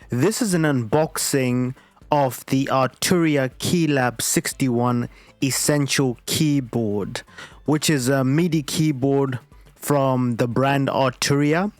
This is an unboxing of the Arturia Keylab 61 Essential keyboard, which is a Midi keyboard from the brand Arturia.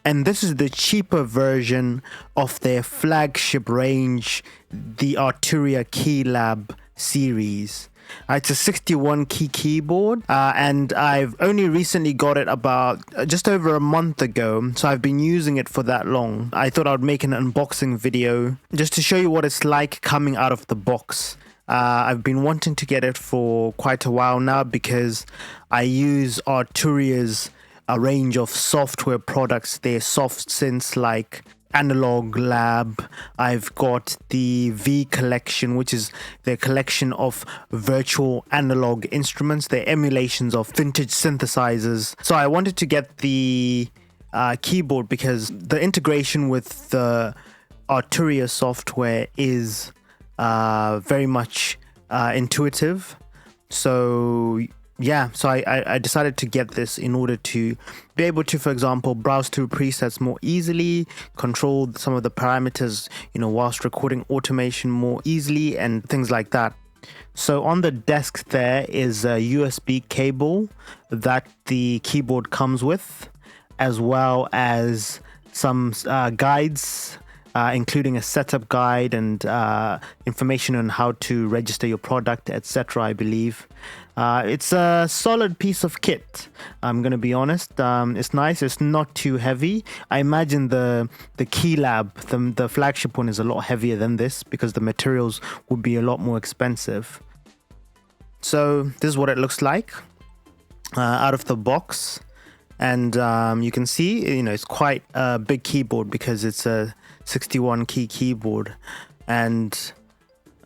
And this is the cheaper version of their flagship range, the Arturia Keylab series. It's a 61 key keyboard, and I've only recently got it about just over a month ago, so I've been using it for that long. I thought I'd make an unboxing video just to show you what it's like coming out of the box. I've been wanting to get it for quite a while now because I use Arturia's a range of software products. They're soft synths like Analog Lab. I've got the V collection, which is their collection of virtual analog instruments. They're emulations of vintage synthesizers. So I wanted to get the keyboard because the integration with the Arturia software is very much intuitive. So I decided to get this in order to be able to, for example, browse through presets more easily, control some of the parameters, whilst recording automation more easily and things like that. So on the desk there is a USB cable that the keyboard comes with, as well as some guides, including a setup guide and information on how to register your product, etc. I believe. It's a solid piece of kit, I'm going to be honest. It's nice. It's not too heavy. I imagine the Keylab, the flagship one, is a lot heavier than this because the materials would be a lot more expensive. So this is what it looks like out of the box. And you can see, it's quite a big keyboard because it's a 61 key keyboard, and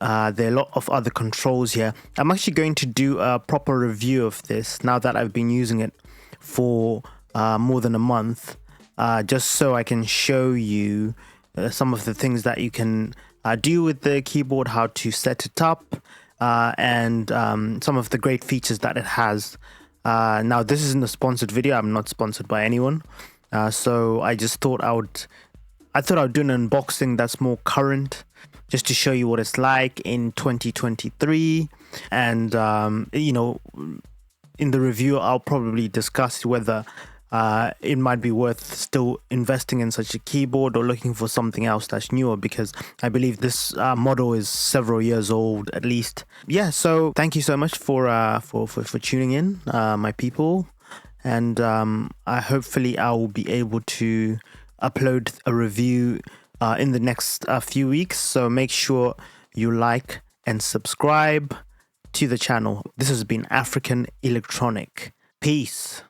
there are a lot of other controls here. I'm actually going to do a proper review of this now that I've been using it for more than a month, just so I can show you some of the things that you can do with the keyboard, how to set it up, and some of the great features that it has. Now, this isn't a sponsored video. I'm not sponsored by anyone. So I just thought I would do an unboxing that's more current, just to show you what it's like in 2023. And, in the review, I'll probably discuss whether it might be worth still investing in such a keyboard or looking for something else that's newer, because I believe this model is several years old at least. Yeah, so thank you so much for tuning in, my people. And hopefully I will be able to upload a review in the next few weeks. So make sure you like and subscribe to the channel. This has been African Electronic. Peace.